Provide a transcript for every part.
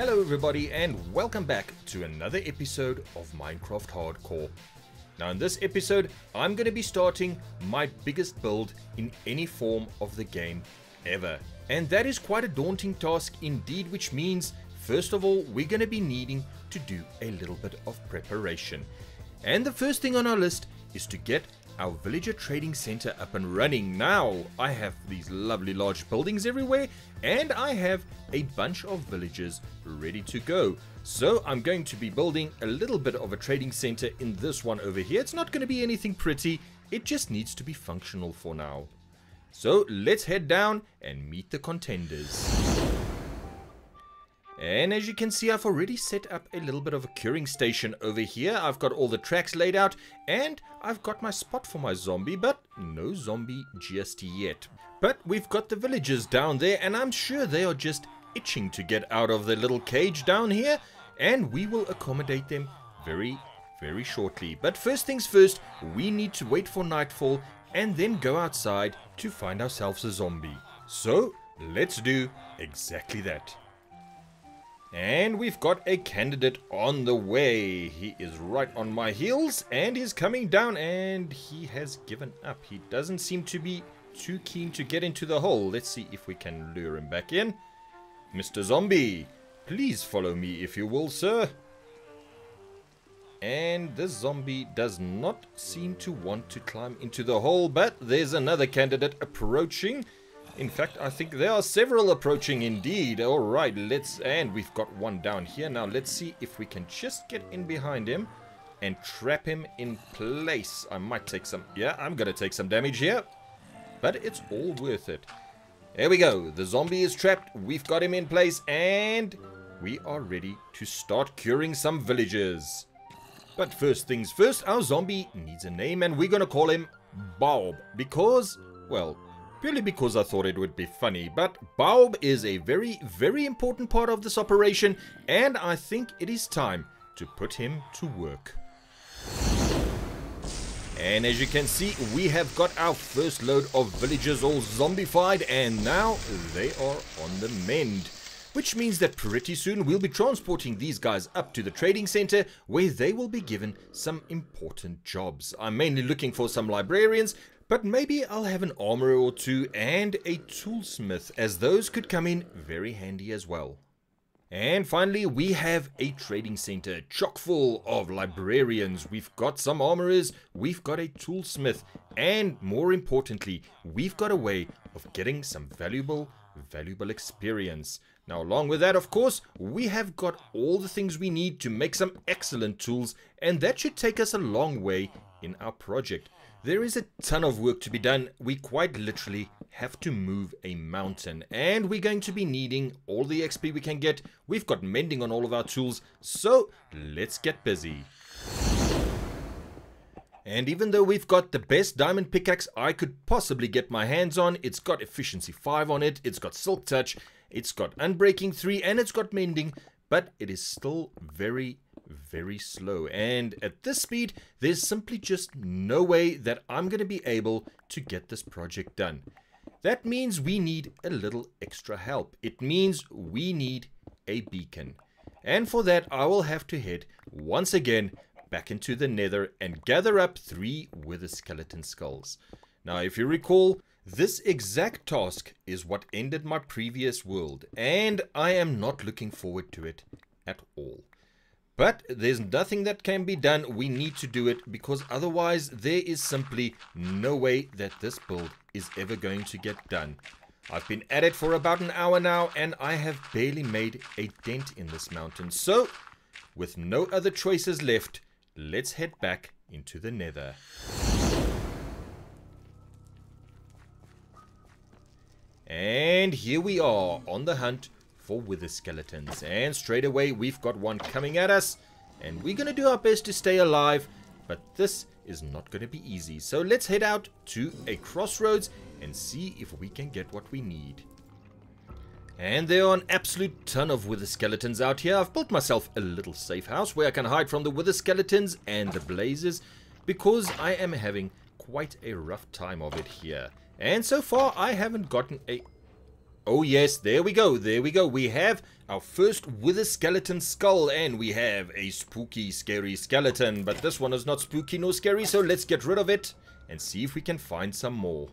Hello everybody and welcome back to another episode of Minecraft Hardcore. Now in this episode I'm going to be starting my biggest build in any form of the game ever. And that is quite a daunting task indeed, which means first of all we're going to be needing to do a little bit of preparation. And the first thing on our list is to get our villager trading center up and running. Now I have these lovely large buildings everywhere and I have a bunch of villagers ready to go. So I'm going to be building a little bit of a trading center in this one over here. It's not going to be anything pretty, it just needs to be functional for now. So let's head down and meet the contenders. And as you can see, I've already set up a little bit of a curing station over here. I've got all the tracks laid out and I've got my spot for my zombie, but no zombie just yet. But we've got the villagers down there and I'm sure they are just itching to get out of their little cage down here, and we will accommodate them very shortly. But first things first, we need to wait for nightfall and then go outside to find ourselves a zombie. So let's do exactly that. And we've got a candidate on the way. He is right on my heels and he's coming down and he has given up. He doesn't seem to be too keen to get into the hole. Let's see if we can lure him back in. Mr. Zombie, please follow me if you will, sir. And this zombie does not seem to want to climb into the hole, but there's another candidate approaching. In fact, I think there are several approaching indeed. Alright, and we've got one down here. Now let's see if we can just get in behind him and trap him in place. I might take some, I'm gonna take some damage here, but it's all worth it. There we go, the zombie is trapped, we've got him in place, and we are ready to start curing some villagers. But first things first, our zombie needs a name and we're gonna call him Bob because, well, purely because I thought it would be funny, but Bob is a very important part of this operation, and I think it is time to put him to work. And as you can see, we have got our first load of villagers all zombified, and now they are on the mend. Which means that pretty soon we'll be transporting these guys up to the trading center where they will be given some important jobs. I'm mainly looking for some librarians, but maybe I'll have an armorer or two and a toolsmith, as those could come in very handy as well. And finally, we have a trading center chock full of librarians. We've got some armorers, we've got a toolsmith, and more importantly, we've got a way of getting some valuable experience. Now, along with that, of course, we have got all the things we need to make some excellent tools, and that should take us a long way in our project. There is a ton of work to be done. We quite literally have to move a mountain, and we're going to be needing all the XP we can get. We've got mending on all of our tools, so let's get busy. And even though we've got the best diamond pickaxe I could possibly get my hands on, it's got efficiency 5 on it, it's got silk touch, it's got unbreaking 3, and it's got mending, but it is still very slow, and at this speed there's simply just no way that I'm going to be able to get this project done. That means we need a little extra help. It means we need a beacon, and for that I will have to head once again back into the Nether and gather up 3 wither skeleton skulls. Now if you recall, this exact task is what ended my previous world, and I am not looking forward to it at all. But there's nothing that can be done. We need to do it because otherwise there is simply no way that this build is ever going to get done. I've been at it for about an hour now and I have barely made a dent in this mountain. So with no other choices left, let's head back into the Nether. And here we are on the hunt for wither skeletons, and straight away we've got one coming at us, and we're gonna do our best to stay alive, but this is not gonna be easy. So let's head out to a crossroads and see if we can get what we need. And there are an absolute ton of wither skeletons out here. I've built myself a little safe house where I can hide from the wither skeletons and the blazes, because I am having quite a rough time of it here. And so far I haven't gotten a Oh yes, there we go, there we go. We have our first wither skeleton skull, and we have a spooky, scary skeleton. But this one is not spooky nor scary, so let's get rid of it and see if we can find some more.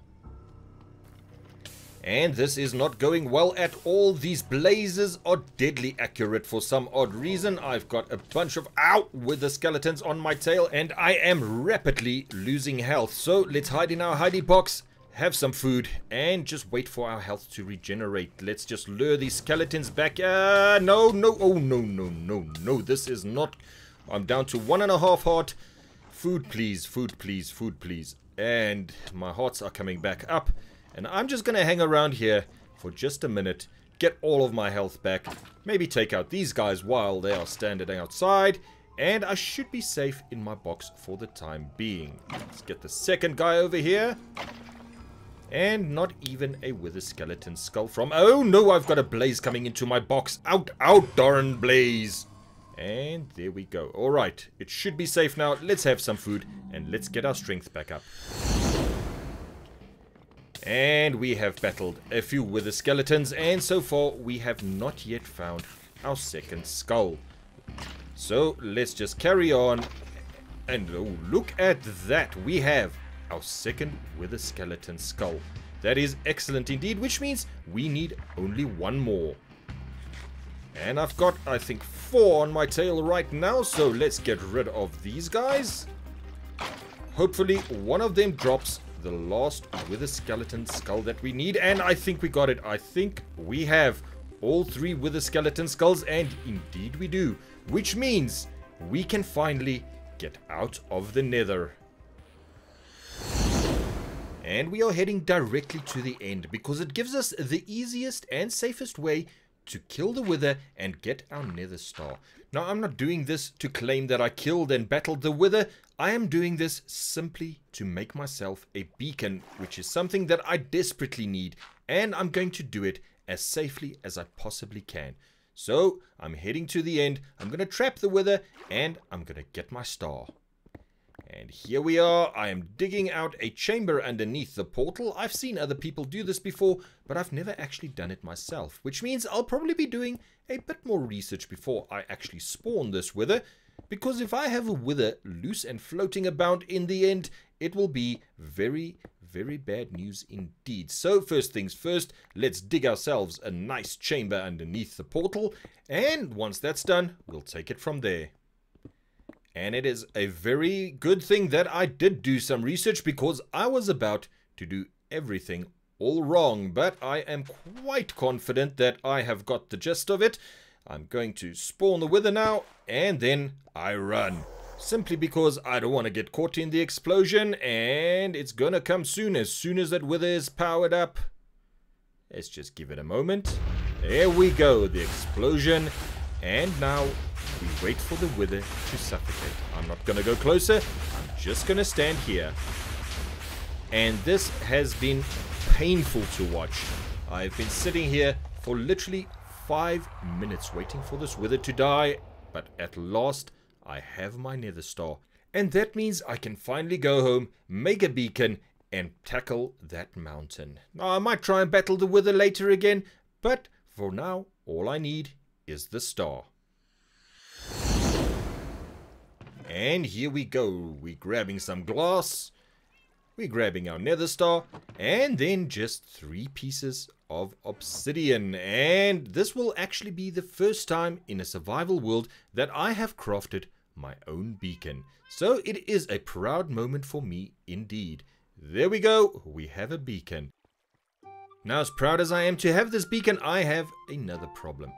And this is not going well at all. These blazes are deadly accurate for some odd reason. I've got a bunch of wither skeletons on my tail, and I am rapidly losing health. So let's hide in our hidey box, have some food, and just wait for our health to regenerate. Let's just lure these skeletons back. No, no, this is not... I'm down to 1.5 heart. Food please, food please, food please. And my hearts are coming back up. And I'm just going to hang around here for just a minute, get all of my health back, maybe take out these guys while they are standing outside, and I should be safe in my box for the time being. Let's get the second guy over here. And not even a wither skeleton skull from... Oh no, I've got a blaze coming into my box. Out, darn blaze. And there we go. Alright, it should be safe now. Let's have some food and let's get our strength back up. And we have battled a few wither skeletons, and so far we have not yet found our second skull. So let's just carry on. And oh, look at that. We have our second wither skeleton skull. That is excellent indeed, which means we need only one more. And I've got, I think, 4 on my tail right now, so let's get rid of these guys. Hopefully one of them drops the last wither skeleton skull that we need, and I think we got it. I think we have all 3 wither skeleton skulls, and indeed we do, which means we can finally get out of the Nether. And we are heading directly to the end because it gives us the easiest and safest way to kill the wither and get our Nether star. Now, I'm not doing this to claim that I killed and battled the wither. I am doing this simply to make myself a beacon, which is something that I desperately need, and I'm going to do it as safely as I possibly can. So, I'm heading to the end, I'm going to trap the wither, and I'm going to get my star. And here we are. I am digging out a chamber underneath the portal. I've seen other people do this before, but I've never actually done it myself, which means I'll probably be doing a bit more research before I actually spawn this wither, because if I have a wither loose and floating about in the end, it will be very, very bad news indeed. So first things first, let's dig ourselves a nice chamber underneath the portal, and once that's done, we'll take it from there. And it is a very good thing that I did do some research, because I was about to do everything all wrong. But I am quite confident that I have got the gist of it. I'm going to spawn the wither now, and then I run. Simply because I don't want to get caught in the explosion, and it's going to come soon as that wither is powered up. Let's just give it a moment. There we go, the explosion. And now we wait for the wither to suffocate. I'm not going to go closer. I'm just going to stand here. And this has been painful to watch. I've been sitting here for literally 5 minutes waiting for this wither to die. But at last, I have my Nether star. And that means I can finally go home, make a beacon, and tackle that mountain. Now, I might try and battle the wither later again. But for now, all I need is the star. And here we go. We're grabbing some glass. We're grabbing our Nether star. And then just 3 pieces of obsidian. And this will actually be the first time in a survival world that I have crafted my own beacon. So it is a proud moment for me indeed. There we go. We have a beacon. Now, as proud as I am to have this beacon, I have another problem.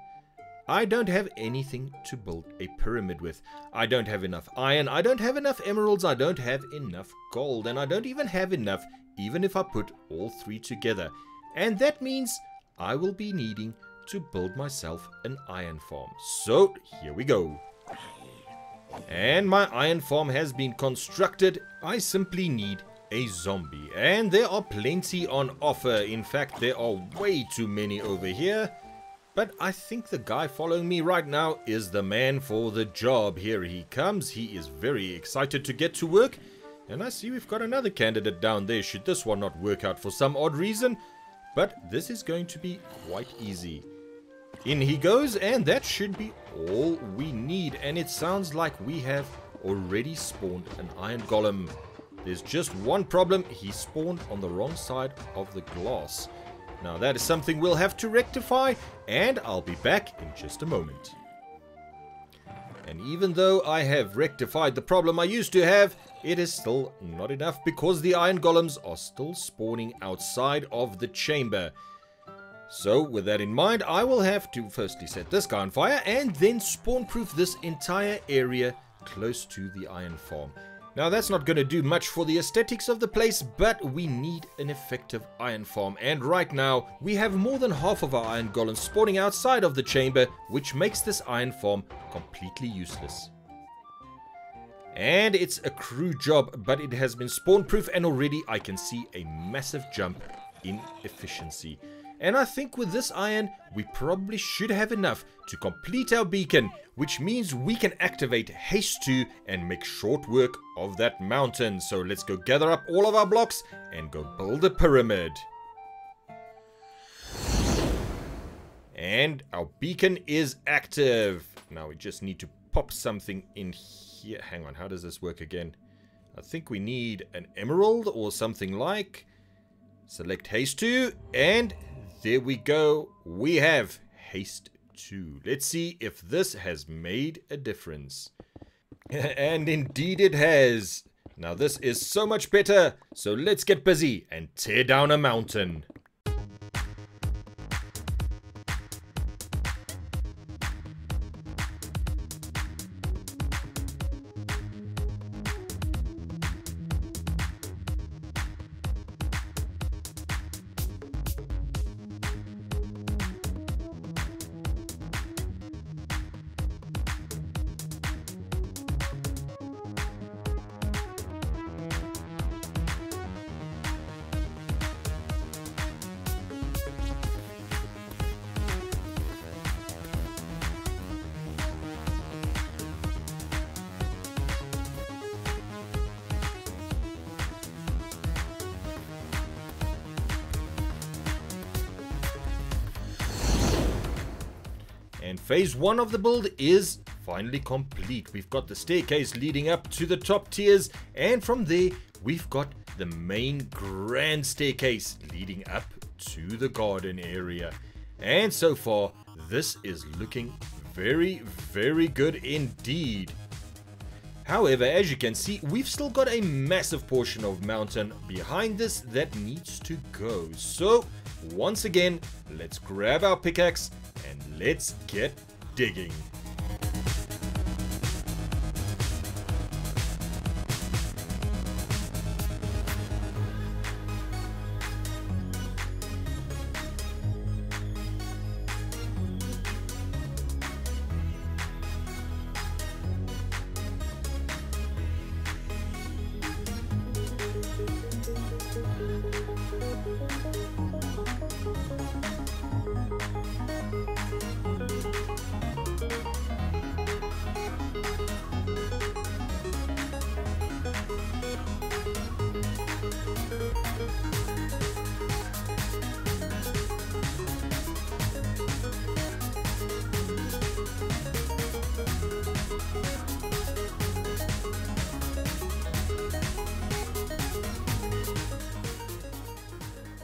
I don't have anything to build a pyramid with. I don't have enough iron, I don't have enough emeralds, I don't have enough gold, and I don't even have enough even if I put all 3 together. And that means I will be needing to build myself an iron farm. So here we go. And my iron farm has been constructed. I simply need a zombie, and there are plenty on offer. In fact, there are way too many over here. But I think the guy following me right now is the man for the job. Here he comes. He is very excited to get to work. And I see we've got another candidate down there, should this one not work out for some odd reason. but this is going to be quite easy. In he goes, and that should be all we need. And it sounds like we have already spawned an iron golem. There's just one problem. He spawned on the wrong side of the glass. Now that is something we'll have to rectify, and I'll be back in just a moment. And even though I have rectified the problem I used to have, it is still not enough because the iron golems are still spawning outside of the chamber. So with that in mind, I will have to firstly set this guy on fire and then spawn-proof this entire area close to the iron farm. Now that's not going to do much for the aesthetics of the place, but we need an effective iron farm. And right now, we have more than half of our iron golems spawning outside of the chamber, which makes this iron farm completely useless. And it's a crude job, but it has been spawn-proof, and already I can see a massive jump in efficiency. And I think with this iron, we probably should have enough to complete our beacon, which means we can activate haste 2 and make short work of that mountain. So let's go gather up all of our blocks and go build a pyramid. And our beacon is active. Now we just need to pop something in here. Hang on, how does this work again? I think we need an emerald or something like. Select haste 2 and there we go. We have haste 2. Let's see if this has made a difference. And indeed it has. Now this is so much better. So let's get busy and tear down a mountain. And phase 1 of the build is finally complete. We've got the staircase leading up to the top tiers, and from there we've got the main grand staircase leading up to the garden area. And so far this is looking very, very good indeed. However, as you can see, we've still got a massive portion of mountain behind this that needs to go. So once again, let's grab our pickaxe and let's get digging.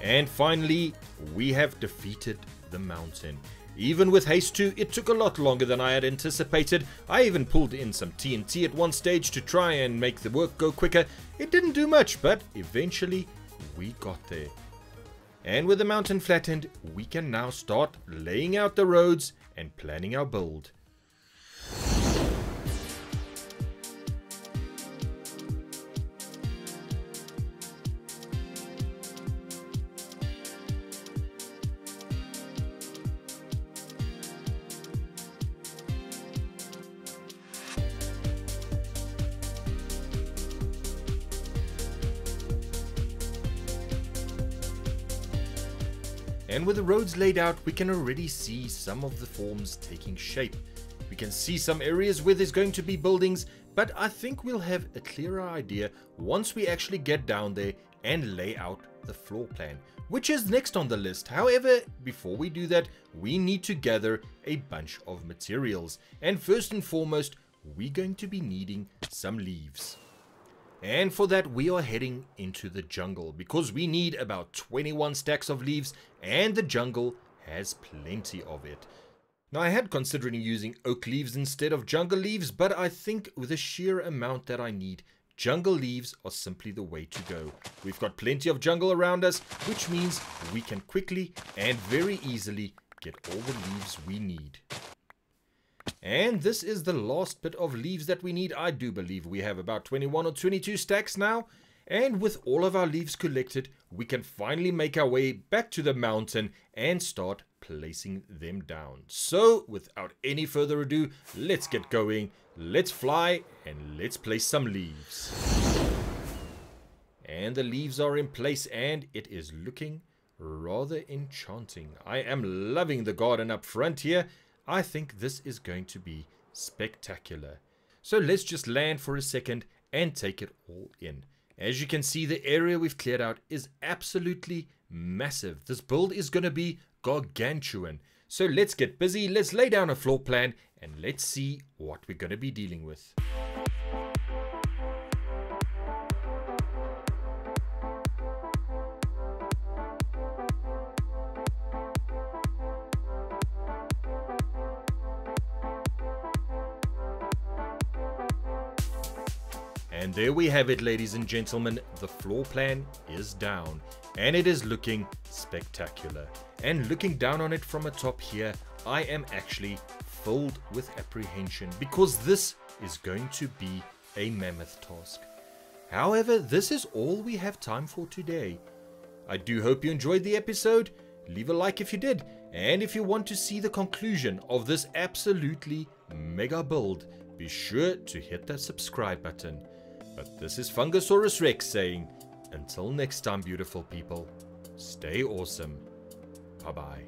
And finally, we have defeated the mountain. Even with haste 2, it took a lot longer than I had anticipated. I even pulled in some TNT at one stage to try and make the work go quicker. It didn't do much, but eventually we got there. And with the mountain flattened, we can now start laying out the roads and planning our build. And with the roads laid out, we can already see some of the forms taking shape. We can see some areas where there's going to be buildings, but I think we'll have a clearer idea once we actually get down there and lay out the floor plan, which is next on the list. However, before we do that, we need to gather a bunch of materials. And first and foremost, we're going to be needing some leaves. And for that, we are heading into the jungle because we need about 21 stacks of leaves, and the jungle has plenty of it. Now, I had considered using oak leaves instead of jungle leaves, but I think with the sheer amount that I need, jungle leaves are simply the way to go. We've got plenty of jungle around us, which means we can quickly and very easily get all the leaves we need. And this is the last bit of leaves that we need. I do believe we have about 21 or 22 stacks now. And with all of our leaves collected, we can finally make our way back to the mountain and start placing them down. So, without any further ado, let's get going. Let's fly and let's place some leaves. And the leaves are in place and it is looking rather enchanting. I am loving the garden up front here. I think this is going to be spectacular. So let's just land for a second and take it all in. As you can see, the area we've cleared out is absolutely massive. This build is going to be gargantuan. So let's get busy, let's lay down a floor plan, and let's see what we're going to be dealing with. And there we have it, ladies and gentlemen. The floor plan is down and it is looking spectacular. And looking down on it from atop here, I am actually filled with apprehension because this is going to be a mammoth task. However, this is all we have time for today. I do hope you enjoyed the episode. Leave a like if you did. And if you want to see the conclusion of this absolutely mega build, be sure to hit that subscribe button. But this is Fungusaurus Rex saying, until next time, beautiful people, stay awesome. Bye-bye.